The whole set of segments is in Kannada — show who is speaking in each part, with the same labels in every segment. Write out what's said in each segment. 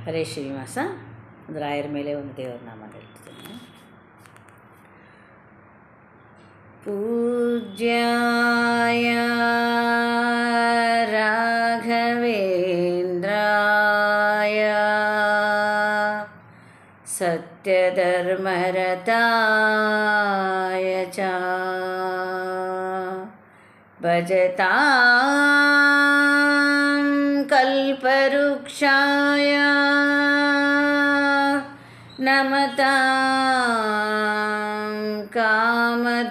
Speaker 1: ಹರೇ ಶ್ರೀನಿವಾಸ. ಒಂದು ರಾಯರ ಮೇಲೆ ಒಂದು ದೇವರ ನಾಮ ಹೇಳ್ತಿದ್ದೇನೆ. ಪೂಜ್ಯಾಯ ರಾಘವೇಂದ್ರಾಯ ಸತ್ಯಧರ್ಮರತಾಯ ಚ ಭಜತಾಂ ಕಲ್ಪವೃಕ್ಷಾಯ ನಮತಾಂ ಕಾಮಧೇನುವೇ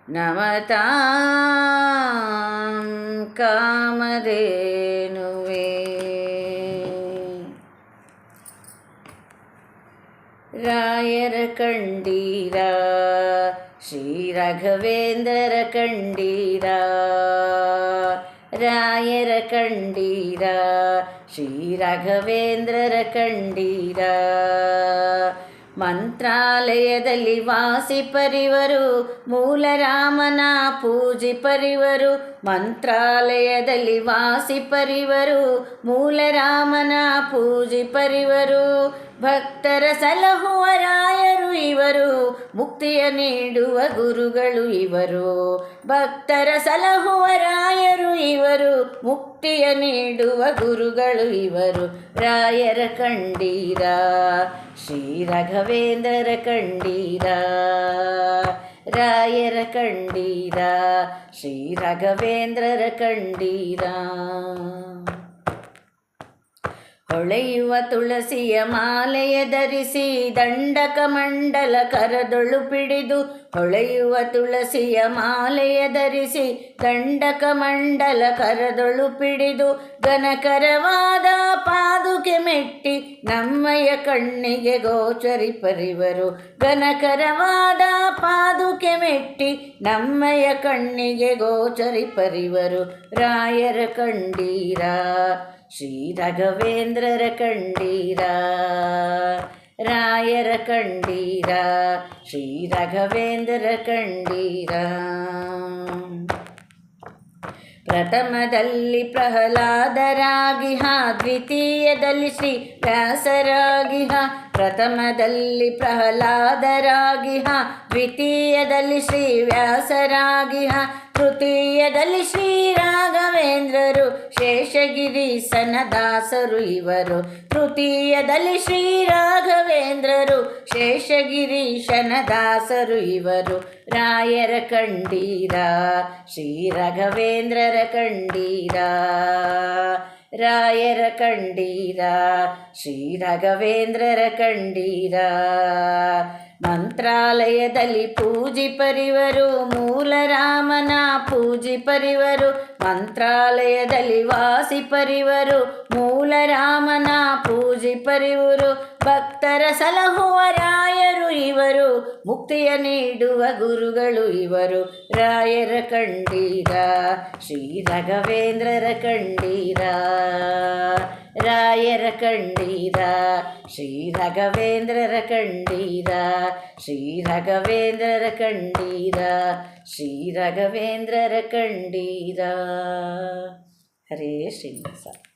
Speaker 1: ನಮತಾಂ ಕಾಮಧೇನುವೇ. ರಾಯರ ಕಂಡೀರ ಶ್ರೀ ರಾಘವೇಂದ್ರರ ಕಂಡೀರ, ರಾಯರ ಕಂಡೀರ ಶ್ರೀ ರಾಘವೇಂದ್ರರ ಕಂಡೀರ. ಮಂತ್ರಾಲಯದಲ್ಲಿ ವಾಸಿಪರಿವರು ಮೂಲ ರಾಮನ ಪೂಜಿಪರಿವರು, ಮಂತ್ರಾಲಯದಲ್ಲಿ ವಾಸಿಪರಿವರು ಮೂಲ ರಾಮನ ಪೂಜಿಪರಿವರು. ಭಕ್ತರ ಸಲಹುವ ರಾಯರು ಇವರು, ಮುಕ್ತಿಯ ನೀಡುವ ಗುರುಗಳು ಇವರು. ಭಕ್ತರ ಸಲಹುವ ರಾಯರು ಇವರು, ಮುಕ್ತಿಯ ನೀಡುವ ಗುರುಗಳು ಇವರು. ರಾಯರ ಕಂಡೀರ ಶ್ರೀ ರಾಘವೇಂದ್ರರ ಕಂಡೀರ, ರಾಯರ ಕಂಡೀರ ಶ್ರೀ ರಾಘವೇಂದ್ರರ ಕಂಡೀರ. ಹೊಳೆಯುವ ತುಳಸಿಯ ಮಾಲೆಯ ಧರಿಸಿ ದಂಡಕ ಮಂಡಲ ಕರದೊಳು ಪಿಡಿದು, ಹೊಳೆಯುವ ತುಳಸಿಯ ಮಾಲೆಯ ಧರಿಸಿ ದಂಡಕ ಮಂಡಲ ಕರದೊಳು ಪಿಡಿದು, ಘನಕರವಾದ ಪಾದುಕೆ ಮೆಟ್ಟಿ ನಮ್ಮಯ ಕಣ್ಣಿಗೆ ಗೋಚರಿಪರಿವರು. ಘನಕರವಾದ ಪಾದುಕೆ ಮೆಟ್ಟಿ ನಮ್ಮಯ ಕಣ್ಣಿಗೆ ಗೋಚರಿಪರಿವರು. ರಾಯರ ಕಂಡೀರ ಶ್ರೀ ರಾಘವೇಂದ್ರರ ಕಂಡೀರ, ರಾಯರ ಕಂಡೀರ ಶ್ರೀ ರಾಘವೇಂದ್ರರ ಕಂಡೀರ. ಪ್ರಥಮದಲ್ಲಿ ಪ್ರಹ್ಲಾದರಾಗಿಹ, ದ್ವಿತೀಯದಲ್ಲಿ ಶ್ರೀ ವ್ಯಾಸರಾಗಿಹ. ಪ್ರಥಮದಲ್ಲಿ ಪ್ರಹ್ಲಾದರಾಗಿಹ, ದ್ವಿತೀಯದಲ್ಲಿ ಶ್ರೀ ವ್ಯಾಸರಾಗಿಹ. ತೃತೀಯದಲ್ಲಿ ಶ್ರೀ ರಾಘವೇಂದ್ರರು ಶೇಷಗಿರೀಶನ ದಾಸರು ಇವರು. ತೃತೀಯದಲ್ಲಿ ಶ್ರೀ ರಾಘವೇಂದ್ರರು ಶೇಷಗಿರೀಶನ ದಾಸರು ಇವರು. ರಾಯರ ಕಂಡೀರ ಶ್ರೀ ರಾಘವೇಂದ್ರರ ಕಂಡೀರ, ರಾಯರ ಕಂಡೀರ ಶ್ರೀ ರಾಘವೇಂದ್ರರ ಕಂಡೀರ. ಮಂತ್ರಾಲಯದಲ್ಲಿ ಪೂಜಿಪರಿವರು ಮೂಲ ರಾಮನ ಪೂಜಿಪರಿವರು, ಮಂತ್ರಾಲಯದಲ್ಲಿ ವಾಸಿಪರಿವರು ಮೂಲ ರಾಮನ ಪೂಜಿಪರಿವರು. ಭಕ್ತರ ಸಲಹುವ ರಾಯರು ಇವರು, ಮುಕ್ತಿಯ ನೀಡುವ ಗುರುಗಳು ಇವರು. ರಾಯರ ಕಂಡೀರ ಶ್ರೀ ರಾಘವೇಂದ್ರರ ಕಂಡೀರ, ರಾಯರ ಕಂಡೀರ ಶ್ರೀ ರಾಘವೇಂದ್ರರ ಕಂಡೀರ, ಶ್ರೀ ರಾಘವೇಂದ್ರರ ಕಂಡೀರ, ಶ್ರೀ ರಾಘವೇಂದ್ರರ ಕಂಡೀರ. ಹರೇ ಶ್ರೀನಿವಾಸ.